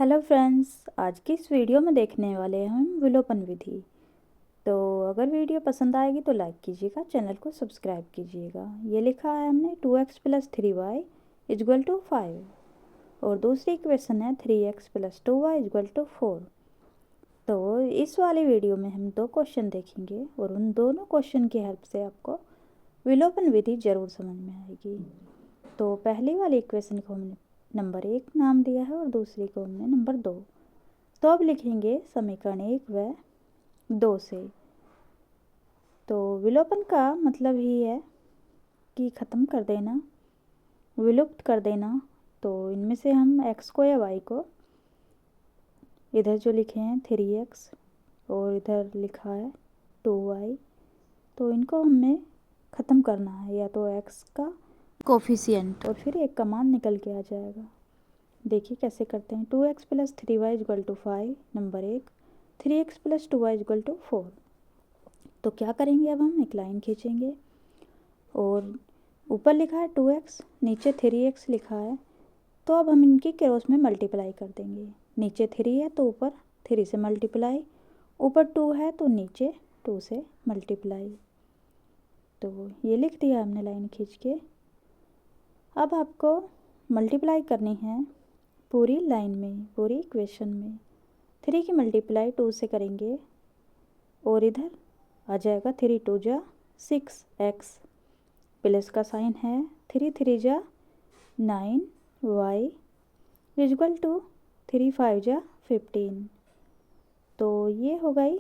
Hello friends, आज की इस वीडियो में देखने वाले हैं हम विलोपन विधि। तो अगर वीडियो पसंद आएगी तो लाइक कीजिएगा, चैनल को सब्सक्राइब कीजिएगा। ये लिखा है हमने 2x + 3y = 5 और दूसरी इक्वेशन है 3x + 2y = 4। तो इस वाली वीडियो में हम दो क्वेश्चन देखेंगे और उन दोनों क्वेश्चन की हेल्प से आपको विलोपन विधि ज़रूर समझ में आएगी। तो पहली वाली इक्वेशन को हमने नंबर 1 नाम दिया है और दूसरी को हमने नंबर 2। तो अब लिखेंगे समीकरण 1 व 2 से। तो विलोपन का मतलब ही है कि ख़त्म कर देना, विलुप्त कर देना। तो इनमें से हम x को या y को, इधर जो लिखे हैं 3x और इधर लिखा है 2y, तो इनको हमें ख़त्म करना है, या तो x का कोफिशिएंट और फिर एक का मान निकल के आ जाएगा। देखिए कैसे करते हैं। 2x + 3y = 5 number 1, 3x + 2y = 4। तो क्या करेंगे, अब हम एक लाइन खींचेंगे और ऊपर लिखा है 2x, नीचे 3x लिखा है, तो अब हम इनकी क्रॉस में मल्टीप्लाई कर देंगे। नीचे 3 है तो ऊपर 3 से मल्टीप्लाई, ऊपर 2 है तो नीचे 2 से मल्टीप्लाई। तो ये लिख दिया हमने लाइन खींच के। अब आपको मल्टीप्लाई करनी है पूरी लाइन में, पूरी इक्वेशन में। 3 की मल्टीप्लाई 2 से करेंगे और इधर आ जाएगा 3 × 2 = 6x, प्लस का साइन है 3 × 3 = 9y = 3 × 5 = 15। तो ये हो गई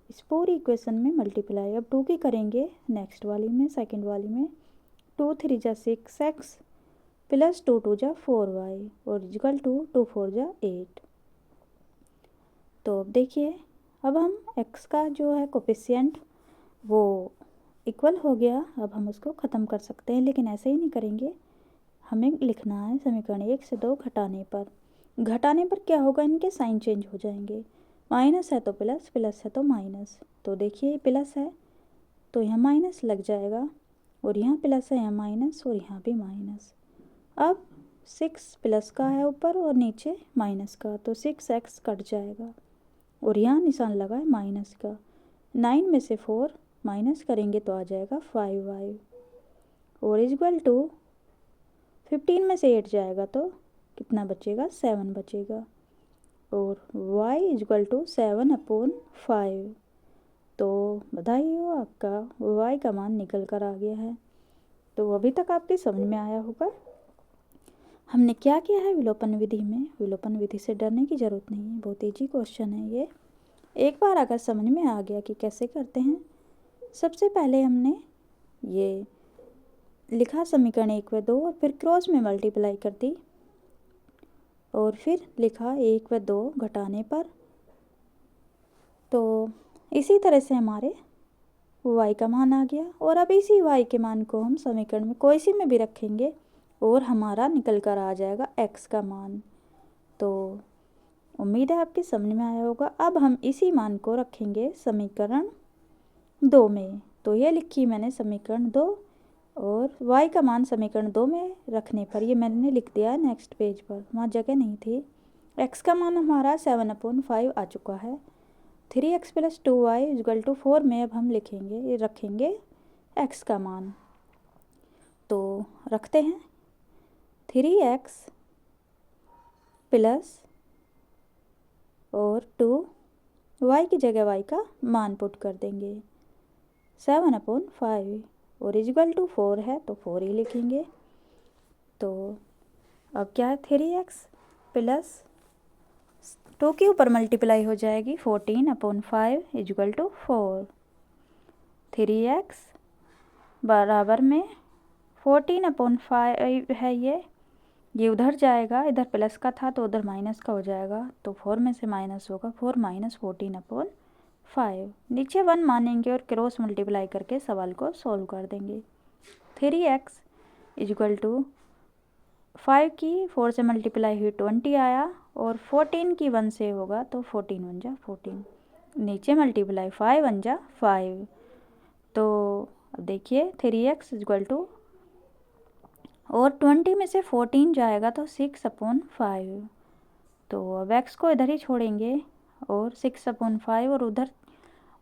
इस पूरी इक्वेशन में मल्टीप्लाई। अब 2 की करेंगे नेक्स्ट वाली में, सेकंड वाली में। 2 × 3 = 6x प्लस 2 × 2 = 4y और = 2 × 4 = 8। तो अब देखिए, अब हम x का जो है कोफिशिएंट वो इक्वल हो गया। अब हम उसको ख़त्म कर सकते हैं, लेकिन ऐसे ही नहीं करेंगे। हमें लिखना है समीकरण 1 से 2 घटाने पर। घटाने पर क्या होगा, इनके साइन चेंज हो जाएंगे। माइनस है तो प्लस, प्लस है तो माइनस। तो देखिए प्लस है तो यहाँ माइनस लग जाएगा, और यहाँ प्लस है, यहाँ माइनस, और यहाँ भी माइनस। अब 6 प्लस का है ऊपर और नीचे माइनस का, तो 6x कट जाएगा और यहाँ निशान लगा है माइनस का। 9 में से 4 माइनस करेंगे तो आ जाएगा 5y और = 15 में से 8 जाएगा तो कितना बचेगा, 7 बचेगा और y = 7/5। तो बधाई हो, आपका y का मान निकल कर आ गया है। तो अभी तक आपकी समझ में आया होगा हमने क्या किया है विलोपन विधि में। विलोपन विधि से डरने की ज़रूरत नहीं है, बहुत ईजी क्वेश्चन है ये। एक बार अगर समझ में आ गया कि कैसे करते हैं, सबसे पहले हमने ये लिखा समीकरण 1 व 2 और फिर क्रॉस में मल्टीप्लाई कर दी और फिर लिखा 1 व 2 घटाने पर। तो इसी तरह से हमारे y का मान आ गया, और अब इसी y के मान को हम समीकरण में कोई सी में भी रखेंगे और हमारा निकल कर आ जाएगा x का मान। तो उम्मीद है आपकी समझ में आया होगा। अब हम इसी मान को रखेंगे समीकरण 2 में। तो ये लिखी मैंने समीकरण 2, और y का मान समीकरण 2 में रखने पर ये मैंने लिख दिया नेक्स्ट पेज पर, वहाँ जगह नहीं थी। x का मान हमारा 7/5 आ चुका है। 3x + 2y = 4 में अब हम लिखेंगे, रखेंगे x का मान। तो रखते हैं 3x प्लस और 2, y की जगह y का मान पुट कर देंगे 7/5 और = 4 है तो 4 ही लिखेंगे। तो अब क्या है, 3x प्लस 2 के ऊपर मल्टीप्लाई हो जाएगी 14/5 = 4। 3x बराबर में 14/5 है, ये उधर जाएगा, इधर प्लस का था तो उधर माइनस का हो जाएगा, तो 4 में से माइनस होगा, 4 - 14/5। नीचे 1 मानेंगे और क्रॉस मल्टीप्लाई करके सवाल को सॉल्व कर देंगे। 3x = 5 की 4 से मल्टीप्लाई हुई 20 आया, और 14 की 1 से होगा तो 14 × 1 = 14। नीचे मल्टीप्लाई 5 × 1 = 5। तो अब देखिए 3x = और 20 में से 14 जाएगा तो 6/5। तो अब x को इधर ही छोड़ेंगे और 6/5 और उधर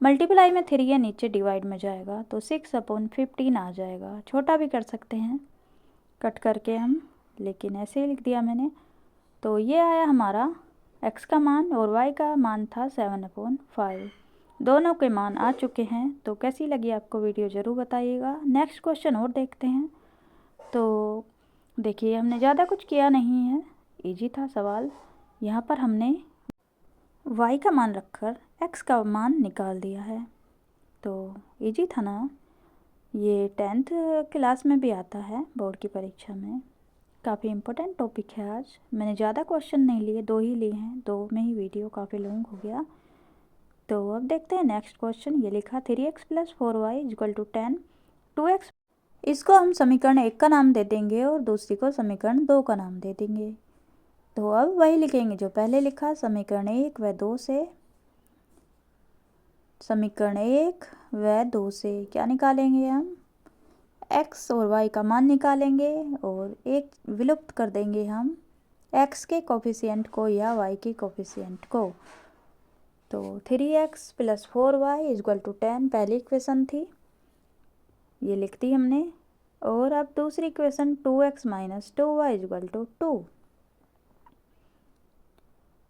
मल्टीप्लाई में 3 है, नीचे डिवाइड में जाएगा तो 6/15 आ जाएगा। छोटा भी कर सकते हैं कट करके हम, लेकिन ऐसे ही लिख दिया मैंने। तो ये आया हमारा x का मान और y का मान था 7/5। दोनों के मान आ चुके हैं। तो कैसी लगी आपको वीडियो ज़रूर बताइएगा। नेक्स्ट क्वेश्चन और देखते हैं। तो देखिए हमने ज़्यादा कुछ किया नहीं है, इजी था सवाल। यहाँ पर हमने y का मान रखकर x का मान निकाल दिया है। तो इजी था ना। ये 10th क्लास में भी आता है बोर्ड की परीक्षा में। काफ़ी इम्पोर्टेंट टॉपिक है। आज मैंने ज़्यादा क्वेश्चन नहीं लिए, 2 ही लिए हैं, 2 में ही वीडियो काफ़ी लॉन्ग हो गया। तो अब देखते हैं नेक्स्ट क्वेश्चन। ये लिखा 3x + 4y = 10, 2x। इसको हम समीकरण 1 का नाम दे देंगे और दूसरी को समीकरण 2 का नाम दे देंगे। तो अब वही लिखेंगे जो पहले लिखा, समीकरण 1 व 2 से। समीकरण 1 व 2 से क्या निकालेंगे हम, x और y का मान निकालेंगे और एक विलुप्त कर देंगे हम x के कोफिशिएंट को या y के कोफिशिएंट को। तो 3x + 4y = 10 पहली इक्वेशन थी, ये लिख दी हमने। और अब दूसरी इक्वेशन 2x - 2y = 2।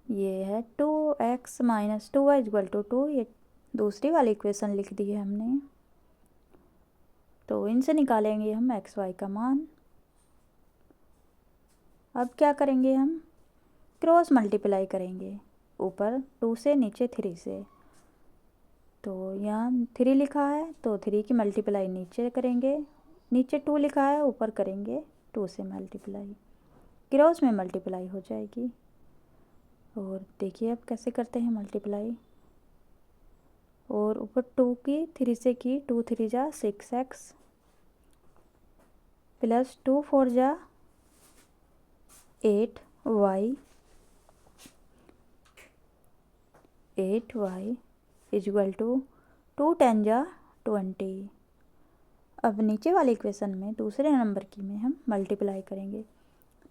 ये है 2x - 2y = 2, ये दूसरी वाली इक्वेशन लिख दी है हमने। तो इनसे निकालेंगे हम x y का मान। अब क्या करेंगे हम, क्रॉस मल्टीप्लाई करेंगे, ऊपर 2 से नीचे 3 से। तो यहाँ 3 लिखा है तो 3 की मल्टीप्लाई नीचे करेंगे, नीचे 2 लिखा है ऊपर करेंगे 2 से मल्टीप्लाई, क्रॉस में मल्टीप्लाई हो जाएगी। और देखिए अब कैसे करते हैं मल्टीप्लाई। और ऊपर 2 की 3 से की, 2 3 जा 6x + 2 4 जा 8y = 2 10 जा 20। अब नीचे वाली इक्वेशन में दूसरे नंबर की में हम मल्टीप्लाई करेंगे।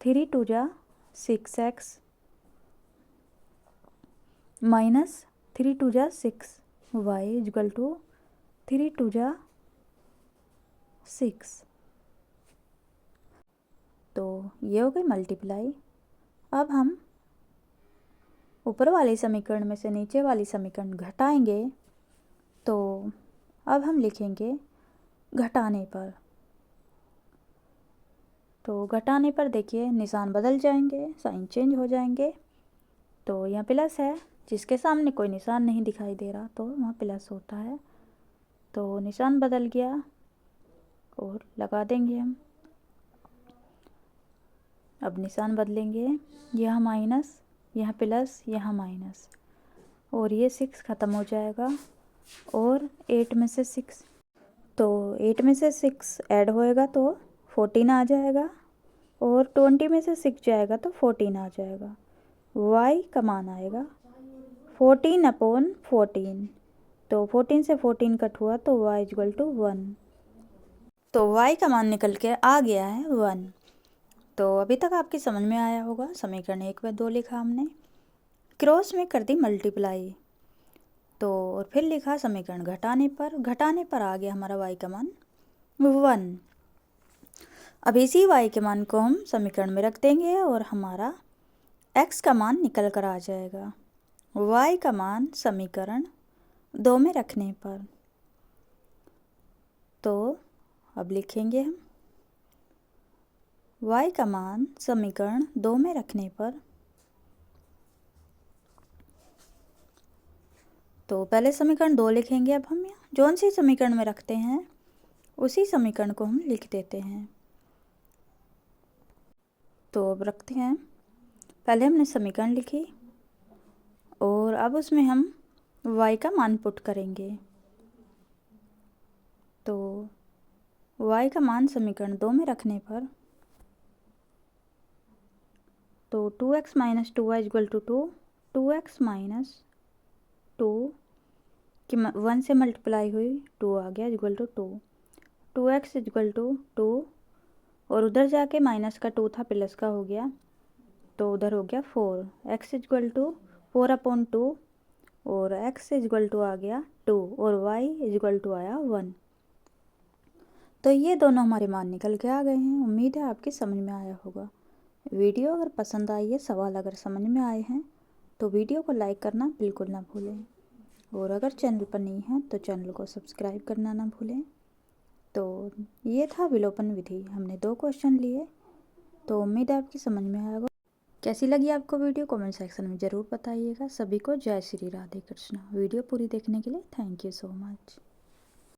3 2 जा 6x - 3 2 जा 6y = 3 2 जा 6। तो ये हो गई मल्टीप्लाई। अब हम ऊपर वाली समीकरण में से नीचे वाली समीकरण घटाएंगे। तो अब हम लिखेंगे घटाने पर। तो घटाने पर देखिए निशान बदल जाएंगे, साइन चेंज हो जाएंगे। तो यहाँ प्लस है, जिसके सामने कोई निशान नहीं दिखाई दे रहा तो वहाँ प्लस होता है। तो निशान बदल गया और लगा देंगे हम। अब निशान बदलेंगे, यहाँ माइनस, यहाँ प्लस, यहाँ माइनस, और ये 6 ख़त्म हो जाएगा। और 8 में से 6, तो 8 में से 6 ऐड होएगा तो 14 आ जाएगा। और 20 में से 6 जाएगा तो 14 आ जाएगा। y का मान आएगा 14/14। तो 14 से 14 कट हुआ तो y = 1। तो y का मान निकल के आ गया है 1। तो अभी तक आपकी समझ में आया होगा। समीकरण 1 व 2 लिखा हमने, क्रॉस में कर दी मल्टीप्लाई। तो और फिर लिखा समीकरण घटाने पर आ गया हमारा y का मान 1। अब इसी y के मान को हम समीकरण में रख देंगे और हमारा x का मान निकल कर आ जाएगा। y का मान समीकरण 2 में रखने पर। तो अब लिखेंगे हम y का मान समीकरण 2 में रखने पर। तो पहले समीकरण 2 लिखेंगे। अब हम जौन सी समीकरण में रखते हैं उसी समीकरण को हम लिख देते हैं। तो अब रखते हैं, पहले हमने समीकरण लिखी और अब उसमें हम y का मान पुट करेंगे। तो y का मान समीकरण 2 में रखने पर, तो 2x - 2y = 2, 2x - 2 कि 1 से मल्टीप्लाई हुई 2 आ गया = 2, 2x = 2 और उधर जाके माइनस का 2 था प्लस का हो गया तो उधर हो गया 4, x इजक्वल टू 4/2 और x इजक्वल टू आ गया 2 और y इजक्वल टू आया 1। तो ये दोनों हमारे मान निकल के आ गए हैं। उम्मीद है आपकी समझ में आया होगा। वीडियो अगर पसंद आई है, सवाल अगर समझ में आए हैं तो वीडियो को लाइक करना बिल्कुल ना भूलें, और अगर चैनल पर नहीं हैं तो चैनल को सब्सक्राइब करना ना भूलें। तो ये था विलोपन विधि, हमने 2 क्वेश्चन लिए। तो उम्मीद है आपकी समझ में आया होगा। कैसी लगी आपको वीडियो कमेंट सेक्शन में ज़रूर बताइएगा। सभी को जय श्री राधे कृष्णा। वीडियो पूरी देखने के लिए थैंक यू सो मच।